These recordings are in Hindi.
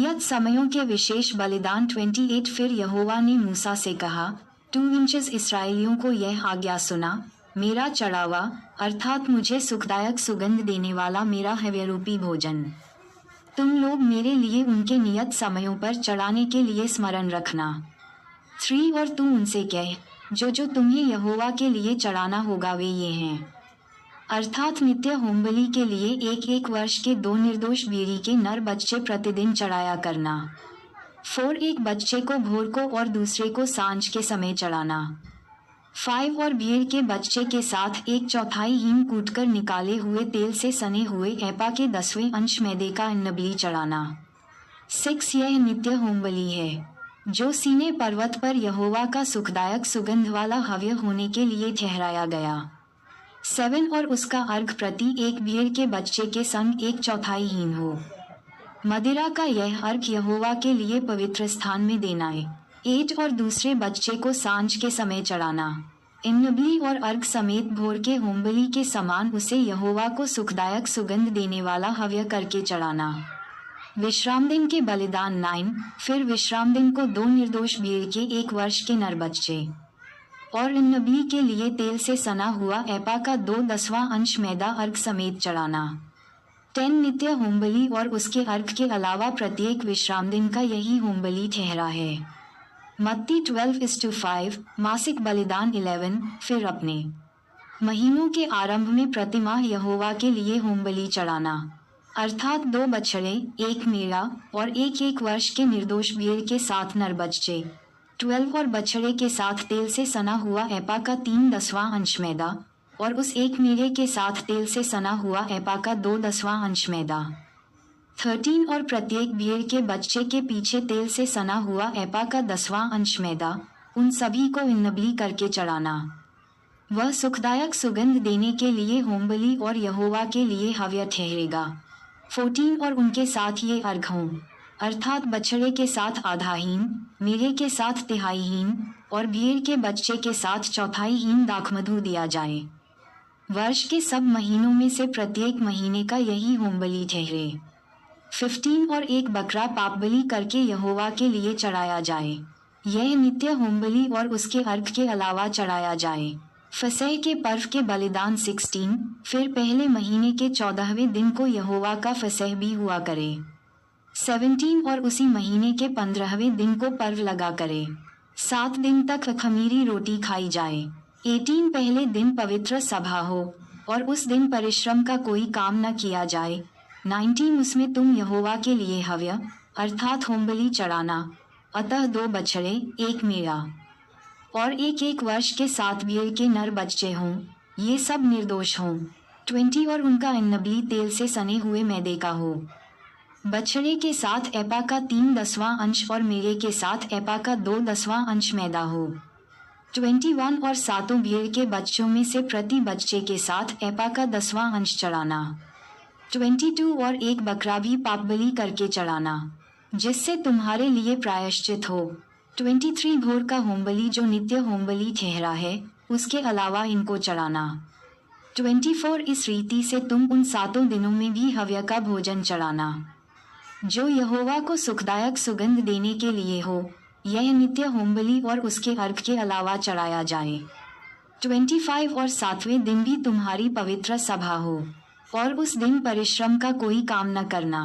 नियत समयों के विशेष बलिदान 28। फिर यहोवा ने मूसा से कहा, 2 इंचेस इस्राएलियों को यह आज्ञा सुना, मेरा चढ़ावा अर्थात मुझे सुखदायक सुगंध देने वाला मेरा हव्यरूपी भोजन तुम लोग मेरे लिए उनके नियत समयों पर चढ़ाने के लिए स्मरण रखना। 3 और तू उनसे कह, जो तुम्हें यहोवा के लिए चढ़ाना होगा वे ये हैं, अर्थात नित्य होमबलि के लिए एक वर्ष के 2 निर्दोष भेड़ी के नर बच्चे प्रतिदिन चढ़ाया करना। 4 एक बच्चे को भोर को और दूसरे को सांझ के समय चढ़ाना। 5 और भेड़ के बच्चे के साथ 1/4 हीन कूटकर निकाले हुए तेल से सने हुए एपा के 10वें अंश मैदे का अन्नबलि चढ़ाना। 6 यह नित्य होमबलि है जो सीने पर्वत पर यहोवा का सुखदायक सुगंध वाला हव्य होने के लिए ठहराया गया। 7 और उसका अर्घ प्रति एक भेड़ के बच्चे के संग 1/4 हीन हो। मदिरा का यह अर्घ यहोवा के लिए पवित्र स्थान में देना है। 8 और दूसरे बच्चे को सांझ के समय चढ़ाना। अन्नबलि और अर्घ समेत भोर के होमबलि के समान उसे यहोवा को सुखदायक सुगंध देने वाला हव्य करके चढ़ाना। विश्राम दिन के बलिदान 9। फिर विश्राम दिन को 2 निर्दोष भेड़ के 1 वर्ष के नर बच्चे और अन्नबलि के लिए तेल से सना हुआ एपा का 2/10वां अंश मैदा अर्घ समेत चढ़ाना। 10 नित्य होमबलि और उसके अर्घ के अलावा प्रत्येक विश्राम दिन का यही होमबलि ठहरा है। मत्ती 12:5। मासिक बलिदान 11। फिर अपने महीनों के आरंभ में प्रतिमाह यहोवा के लिए होमबलि चढ़ाना, अर्थात 2 बछड़े, 1 मेढ़ा और 1 वर्ष के निर्दोष भेड़ के 7 नर बच्चे। 12 और बछड़े के साथ तेल से सना हुआ एपा का 3/10वां अंश मैदा और उस 1 मेढ़े के साथ तेल से सना हुआ एपा का 2/10वां अंश मैदा। 13 और प्रत्येक भेड़ के बच्चे के पीछे तेल से सना हुआ एपा का 10वां अंश मैदा, उन सभी को अन्नबलि करके चढ़ाना। वह सुखदायक सुगंध देने के लिए होमबलि और यहोवा के लिए हव्य ठहरेगा। 14 और उनके साथ ये अर्घ हों, अर्थात बछड़े के साथ आधा हीन, मेढ़े के साथ तिहाई हीन और भेड़ के बच्चे के साथ 1/4 हीन दाखमधु दिया जाए। वर्ष के सब महीनों में से प्रत्येक महीने का यही होमबलि ठहरे। 15 और एक बकरा पापबलि करके यहोवा के लिए चढ़ाया जाए। यह नित्य होमबलि और उसके अर्घ के अलावा चढ़ाया जाए। फसह के पर्व के बलिदान 16। फिर पहले महीने के 14वें दिन को यहोवा का फसह भी हुआ करे। 17 और उसी महीने के 15वें दिन को पर्व लगा करे। 7 दिन तक खमीरी रोटी खाई जाए। 18 पहले दिन पवित्र सभा हो और उस दिन परिश्रम का कोई काम न किया जाए। 19 उसमें तुम यहोवा के लिए हव्य अर्थात होमबलि चढ़ाना, अतः 2 बछड़े, 1 मेढ़ा और 1 वर्ष के 7 भेड़ के नर बच्चे हों, ये सब निर्दोष हों। 20 और उनका अन्नबलि तेल से सने हुए मैदे का हो। बछड़े के साथ एपा का 3/10वां अंश और मेढ़े के साथ एपा का 2/10वां अंश मैदा हो। 21 और 7 भेड़ के बच्चों में से प्रति बच्चे के साथ एपा का 10वां अंश चढ़ाना। 22 और 1 बकरा भी पापबलि करके चढ़ाना, जिससे तुम्हारे लिए प्रायश्चित हो। 23 भोर का होमबलि जो नित्य होमबलि ठहरा है, उसके अलावा इनको चढ़ाना। 24 इस रीति से तुम उन 7 दिनों में भी हव्य का भोजन चढ़ाना, जो यहोवा को सुखदायक सुगंध देने के लिए हो। यह नित्य होमबलि और उसके अर्घ के अलावा चढ़ाया जाए। 25 और 7वें दिन भी तुम्हारी पवित्र सभा हो और उस दिन परिश्रम का कोई काम न करना।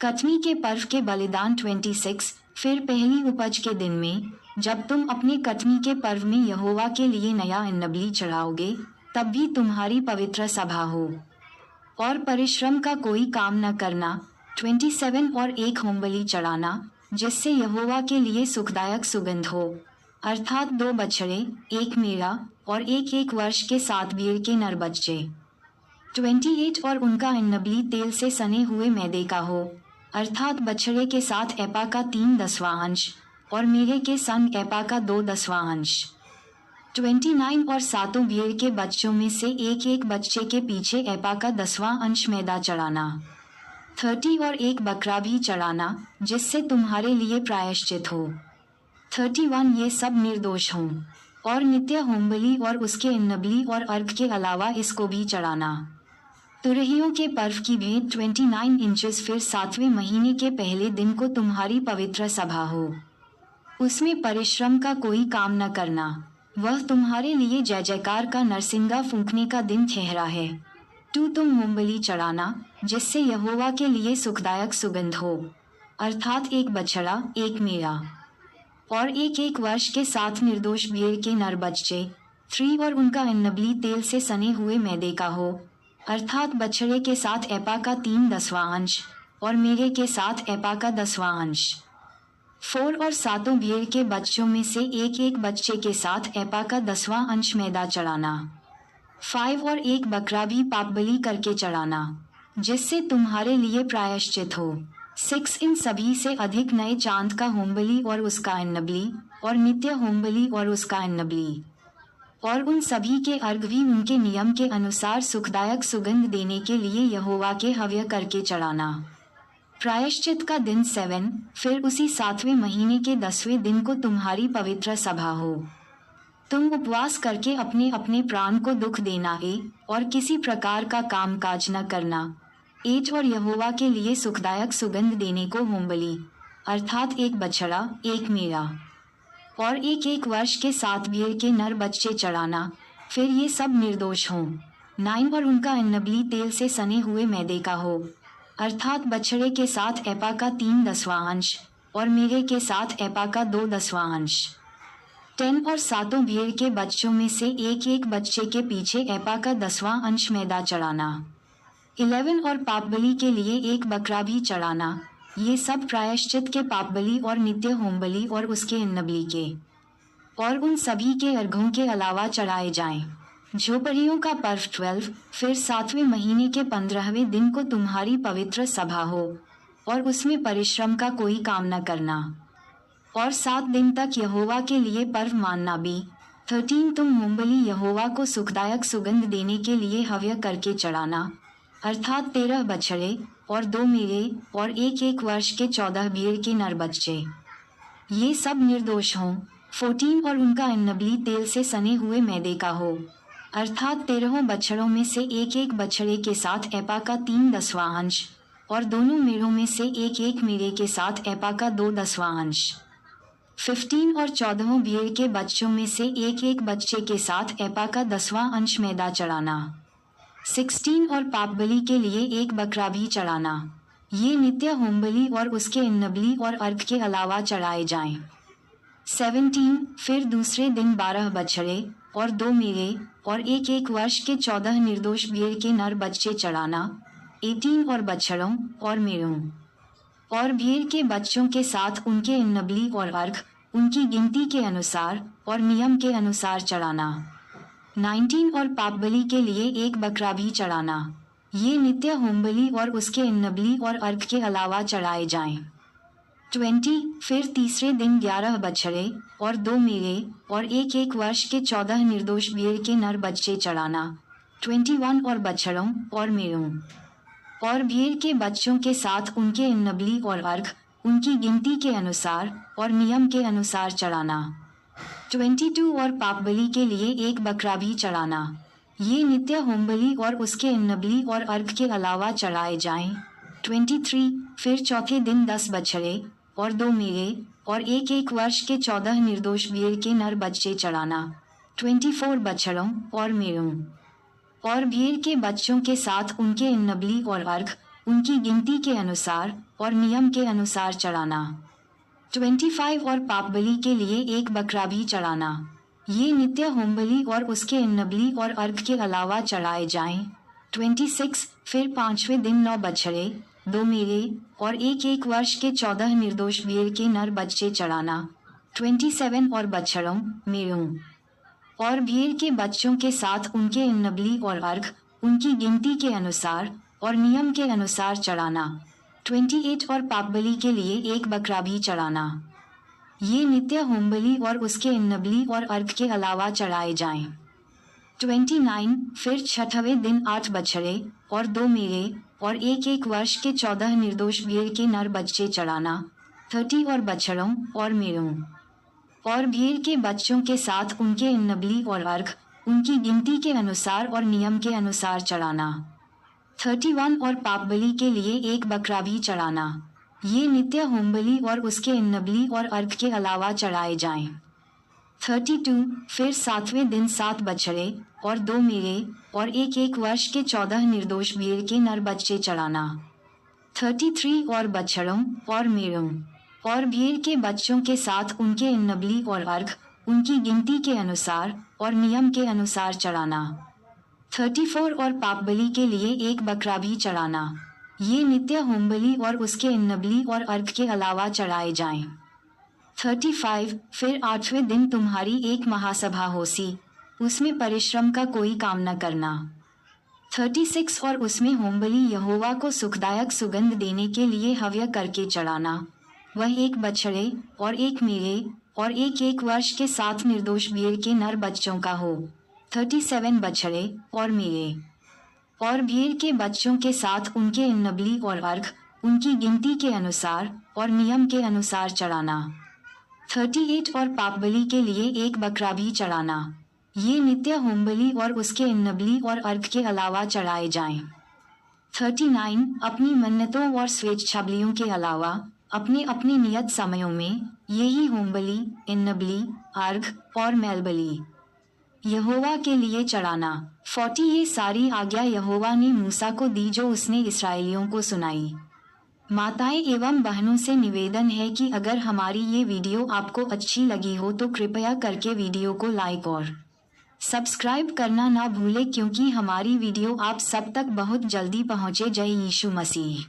कटनी के पर्व के बलिदान 26। फिर पहली उपज के दिन में, जब तुम अपने कटनी के पर्व में यहोवा के लिए नया अन्नबलि चढ़ाओगे, तब भी तुम्हारी पवित्र सभा हो और परिश्रम का कोई काम न करना। 27 और 1 होमबलि चढ़ाना, जिससे यहोवा के लिए सुखदायक सुगंध हो, अर्थात 2 बछड़े, 1 मेढ़ा और 1 वर्ष के 7 भेड़ के नर बच्चे। 28 और उनका अन्नबलि तेल से सने हुए मैदे का हो, अर्थात बछड़े के साथ एपा का 3/10वां अंश और मेढ़े के संग एपा का 2/10वां अंश। 29 और 7 भेड़ के बच्चों में से 1 बच्चे के पीछे एपा का 10वां अंश मैदा चढ़ाना। 30 और 1 बकरा भी चढ़ाना, जिससे तुम्हारे लिए प्रायश्चित हो। 31 ये सब निर्दोष हों और नित्य होमबलि और उसके अन्नबलि और अर्घ के अलावा इसको भी चढ़ाना। तुरहियों के पर्व की भेंट 29 इंचेस। फिर 7वें महीने के पहले दिन को तुम्हारी पवित्र सभा हो, उसमें परिश्रम का कोई काम न करना। वह तुम्हारे लिए जय जयकार का नरसिंगा फूंकने का दिन ठहरा है। तुम होमबलि चढ़ाना, जिससे यहोवा के लिए सुखदायक सुगंध हो, अर्थात एक बछड़ा, एक मेढ़ा और एक वर्ष के 7 निर्दोष भेड़ के नर बच्चे 3 और उनका अन्नबली तेल से सने हुए मैदे का हो, अर्थात बछड़े के साथ एपा का 3/10वां अंश और मेढ़े के साथ एपा का 10वां अंश। 4 और 7 भेड़ के बच्चों में से एक बच्चे के साथ एपा का 10वां अंश मैदा चढ़ाना। 5 और एक बकरा भी पापबलि करके चढ़ाना, जिससे तुम्हारे लिए प्रायश्चित हो। 6 इन सभी से अधिक नए चांद का होमबलि और उसका अन्नबली और नित्य होमबलि और उसका अन्नबली और उन सभी के अर्घ भी उनके नियम के अनुसार सुखदायक सुगंध देने के लिए यहोवा के हव्य करके चढ़ाना। प्रायश्चित का दिन 7। फिर उसी 7वें महीने के 10वें दिन को तुम्हारी पवित्र सभा हो। तुम उपवास करके अपने अपने प्राण को दुख देना है और किसी प्रकार का काम काज न करना। 8 और यहोवा के लिए सुखदायक सुगंध देने को होमबलि, अर्थात एक बछड़ा, एक मेढ़ा और एक वर्ष के 7 भेड़ के नर बच्चे चढ़ाना। फिर ये सब निर्दोष हों। 9 और उनका अन्नबली तेल से सने हुए मैदे का हो, अर्थात बछड़े के साथ एपा का 3/10वां अंश और मेढ़े के साथ एपा का 2/10वां अंश। 10 और 7 भेड़ के बच्चों में से एक बच्चे के पीछे एपा का 10वां अंश मैदा चढ़ाना। 11 और पापबलि के लिए एक बकरा भी चढ़ाना। ये सब प्रायश्चित के पापबलि और नित्य होमबलि और उसके अन्नबली के और उन सभी के अर्घों के अलावा चढ़ाए जाएं। झोपड़ियों का पर्व 12। फिर 7वें महीने के 15वें दिन को तुम्हारी पवित्र सभा हो और उसमें परिश्रम का कोई काम न करना और 7 दिन तक यहोवा के लिए पर्व मानना भी। 13 तुम होमबलि यहोवा को सुखदायक सुगंध देने के लिए हव्य करके चढ़ाना, अर्थात 13 बछड़े और 2 मेढ़े और एक वर्ष के 14 भेड़ के नर बच्चे, ये सब निर्दोष हों। 14 और उनका अन्नबली तेल से सने हुए मैदे का हो, अर्थात 13 बछड़ों में से एक बछड़े के साथ एपा का 3/10वां अंश और दोनों मेढ़ों में से एक मेढ़े के साथ एपा का 2/10वां अंश। 15 और 14 भेड़ के बच्चों में से एक बच्चे के साथ एपा का 10वां अंश मैदा चढ़ाना। 16 और पापबलि के लिए एक बकरा भी चढ़ाना। ये नित्य होमबलि और उसके अन्नबली और अर्घ के अलावा चढ़ाए जाएं। 17 फिर दूसरे दिन 12 बछड़े और 2 मेढ़े और एक वर्ष के 14 निर्दोष भेड़ के नर बच्चे चढ़ाना। 18 और बछड़ों और मेढ़ों और भेड़ के बच्चों के साथ उनके अन्नबली और अर्घ उनकी गिनती के अनुसार और नियम के अनुसार चढ़ाना। 19 और पापबलि के लिए एक बकरा भी चढ़ाना। ये नित्य होमबलि और उसके अन्नबली और अर्घ के अलावा चढ़ाए जाएं। 20 फिर तीसरे दिन 11 बछड़े और 2 मेढ़े और एक वर्ष के 14 निर्दोष भेड़ के नर बच्चे चढ़ाना। 21 और बछड़ों और मेढ़ों और भेड़ के बच्चों के साथ उनके अन्नबली और अर्घ उनकी गिनती के अनुसार और नियम के अनुसार चढ़ाना। 22 और पापबलि के लिए एक बकरा भी चढ़ाना। ये नित्य होमबलि और उसके अन्नबली और अर्घ के अलावा चढ़ाए जाएं। 23 फिर चौथे दिन 10 बछड़े और 2 मेढ़े और एक वर्ष के 14 निर्दोष भेड़ के नर बच्चे चढ़ाना। 24 बछड़ों और मेढ़ों और भेड़ के बच्चों के साथ उनके अन्नबली और अर्घ उनकी गिनती के अनुसार और नियम के अनुसार चढ़ाना। 25 और पापबलि के लिए एक बकरा भी चढ़ाना। ये नित्य होमबलि और उसके अन्नबली और अर्घ के अलावा चढ़ाए जाएं। 26 फिर 5वें दिन 9 बछड़े 2 मेढ़े और एक वर्ष के 14 निर्दोष भेड़ के नर बच्चे चढ़ाना। 27 और बछड़ों, मेढ़ों और भेड़ के बच्चों के साथ उनके अन्नबली और अर्घ उनकी गिनती के अनुसार और नियम के अनुसार चढ़ाना। 28 और पापबलि के लिए एक बकरा भी चढ़ाना। ये नित्य होमबलि और उसके अन्नबली और अर्घ के अलावा चढ़ाए जाएं। 29 फिर 6वें दिन 8 बछड़े और 2 मेढ़े और एक वर्ष के 14 निर्दोष भेड़ के नर बच्चे चढ़ाना। 30 और बछड़ों और मेढ़ों और भेड़ के बच्चों के साथ उनके अन्नबली और अर्घ उनकी गिनती के अनुसार और नियम के अनुसार चढ़ाना। 31 और पाप बलि के लिए एक बकरा भी चढ़ाना। ये नित्य होम बलि और उसके अन्नबलि और अर्घ के अलावा चढ़ाए जाएं। 32 फिर 7वें दिन 7 बछड़े और 2 मेढ़े और एक वर्ष के 14 निर्दोष भेड़ के नर बच्चे चढ़ाना। 33 और बछड़ों और मेढ़ों और भेड़ के बच्चों के साथ उनके अन्नबलि और अर्घ उनकी गिनती के अनुसार और नियम के अनुसार चढ़ाना। 34 और पाप बलि के लिए एक बकरा भी चढ़ाना। ये नित्य होम बलि और उसके अन्नबलि और अर्घ के अलावा चढ़ाए जाएं। 35 फिर 8वें दिन तुम्हारी एक महासभा होसी, उसमें परिश्रम का कोई काम न करना। 36 और उसमें होम बलि यहोवा को सुखदायक सुगंध देने के लिए हव्य करके चढ़ाना। वह एक बछड़े और एक मेढ़े और एक वर्ष के 7 निर्दोष भेड़ के नर बच्चों का हो। 37 बछड़े और मेढ़े और भेड़ के बच्चों के साथ उनके अन्नबलि और अर्घ उनकी गिनती के अनुसार और नियम के अनुसार चढ़ाना। 38 और पाप बलि के लिए एक बकरा भी चढ़ाना। ये नित्य होम बलि और उसके अन्नबलि और अर्घ के अलावा चढ़ाए जाएं। 39 अपनी मन्नतों और स्वेच्छा बलियों के अलावा अपने अपने नियत समयों में यही होम बलि, अन्नबलि, अर्घ और मेल बलि यहोवा के लिए चढ़ाना। 40 ये सारी आज्ञा यहोवा ने मूसा को दी जो उसने इस्राएलियों को सुनाई। माताएं एवं बहनों से निवेदन है कि अगर हमारी ये वीडियो आपको अच्छी लगी हो तो कृपया करके वीडियो को लाइक और सब्सक्राइब करना ना भूलें, क्योंकि हमारी वीडियो आप सब तक बहुत जल्दी पहुंचे। जय यीशु मसीह।